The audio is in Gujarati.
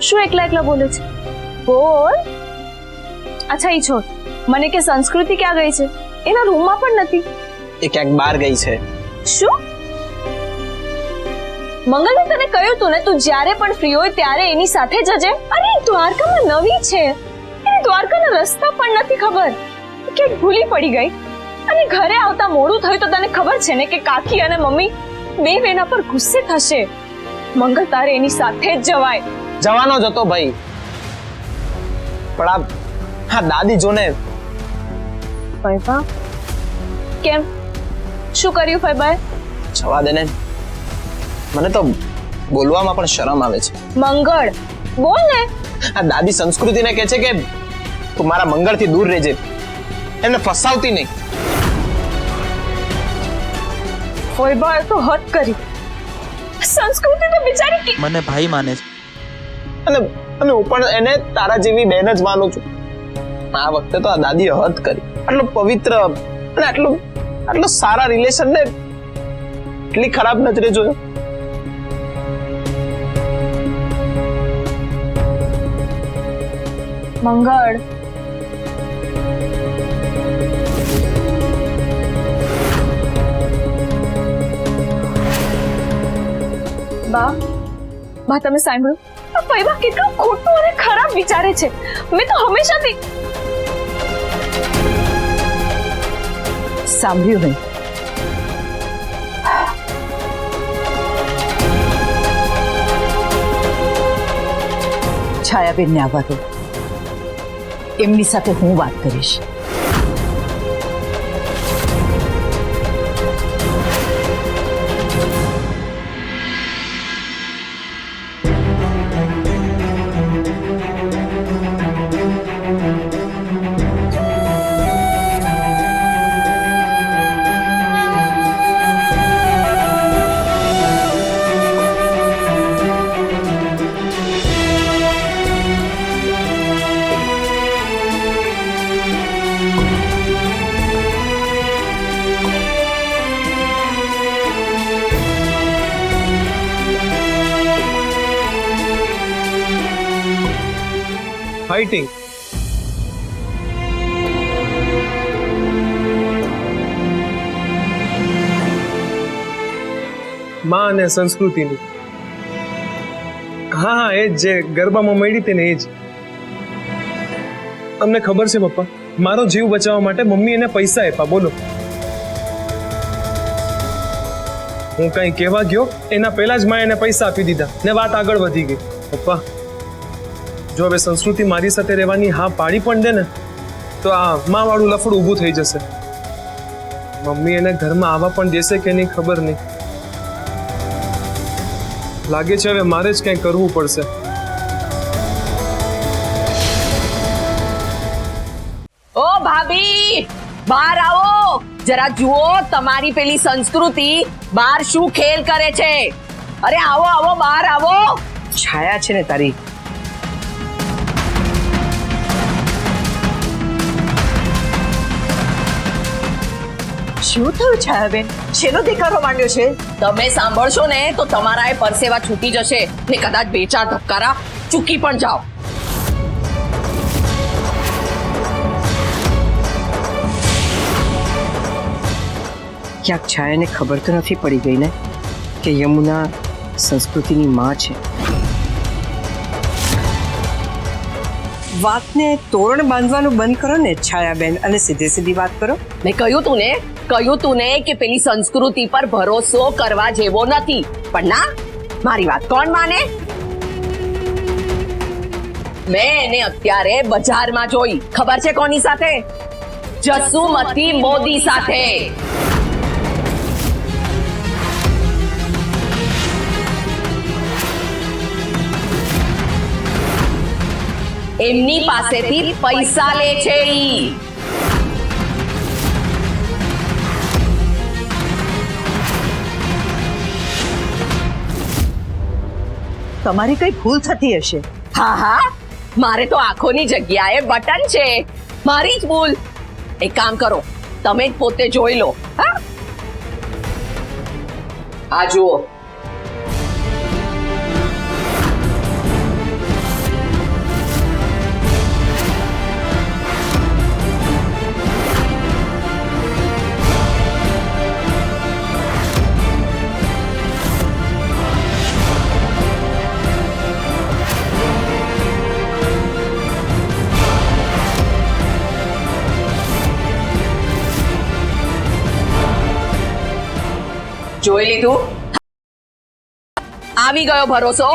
શું એકલા એકલા બોલે છે? બોલ. અચ્છા ઈ છોડ, મને કે સંસ્કૃતિ ક્યાં ગઈ છે? એના રૂમમાં પણ નથી. એ ક્યાંક બહાર ગઈ છે. શું? મંગલ, તને કહ્યું તું ને, તું જ્યારે પણ ફ્રી હોય ત્યારે એની સાથે જજે. અરે દ્વારકામાં નવી છે, એને દ્વારકાના રસ્તા પણ નથી ખબર, ક્યાંક ભૂલી પડી ગઈ. અને ઘરે આવતા મોડું થયું તો તને ખબર છે ને કે કાકી અને મમ્મી બે એના પર ગુસ્સે થશે. મંગલ, તારે એની સાથે જ જવાય. જવાનો જ હતો ભાઈ, પણ હા દાદી જોને. ફૈબા કેમ? શું કર્યું ફૈબાએ? જવા દે ને, મને તો બોલવામાં પણ શરમ આવે છે. મંગળ બોલ ને. આ દાદી સંસ્કૃતિને કહે છે કે તું મારા મંગળથી દૂર રહેજે, એમને ફસાવતી નહીં. ફૈબાએ તો હદ કરી. સંસ્કૃતિ તો બિચારી મને ભાઈ માને છે, અને અને હું પણ એને તારા જેવી બેન જ માનું છું. આ વખતે તો આ દાદીએ હદ કરી. આટલો પવિત્ર અને આટલો સારા રિલેશન ને એટલી ખરાબ નજરે જોયો. મંગળ, બા તમે સાંભળ્યું? ફૈબા કેટલું ખોટું અને ખરાબ વિચારે છે. મેં તો હંમેશાથી સાંભળ્યું નહીં? છાયાબેનને આવવા દો, એમની સાથે હું વાત કરીશ. ફાઇટિંગ. માં અને સંસ્કૃતિની. હા એ જ જે ગરબામાં મળી હતી ને એ જ. તમને ખબર છે પપ્પા, મારો જીવ બચાવવા માટે મમ્મી એને પૈસા આપ્યા. બોલો, હું કઈ કહેવા ગયો એના પહેલા જ માં એને પૈસા આપી દીધા ને વાત આગળ વધી ગઈ. પપ્પા, જો હવે સંસ્કૃતિ મારી સાથે રહેવાની હા પાડી પણ દે ને તો આ માં વાળું લફડું ઊભું થઈ જશે. મમ્મી એને ઘરમાં આવવા પણ દેશે કે નહીં ખબર નહીં. લાગે છે હવે મારે જ કંઈ કરવું પડશે. ઓ ભાભી, બહાર આવો જરા. જુઓ તમારી પેલી સંસ્કૃતિ બહાર શું ખેલ કરે છે. અરે આવો આવો, બહાર આવો. છાયા છે ને તારી. શું થયું છાયાબેન? શેનો દેખાડો માંડ્યો છે? તમે સાંભળશો ને તો તમારા એ પરસેવા છૂટી જશે ને કદાચ 2-4 ધબકારા ચૂકી પણ જાઓ. ક્યાંક છાયાને ખબર તો નથી પડી ગઈ ને કે યમુના સંસ્કૃતિની માં છે. વાતને તોરણ બાંધવાનું બંધ કરો ને છાયાબેન, અને સીધે સીધી વાત કરો. મેં કહ્યું તું ને કે પેલી સંસ્કૃતિ પર ભરોસો કરવા જેવો નથી. પણ ના, મારી વાત કોણ માને? મેં એને અત્યારે બજારમાં જોઈ. ખબર છે કોની સાથે? જસુમતી મોદી સાથે. એમની પાસેથી પૈસા લે છે. તમારી કઈ ભૂલ થતી હશે. હા, મારે તો આંખોની જગ્યાએ બટન છે. મારી જ ભૂલ. એક કામ કરો, તમે જ પોતે જોઈ લો. હા, આ જુઓ. જોઈ લીધું આવી ગયો ભરોસો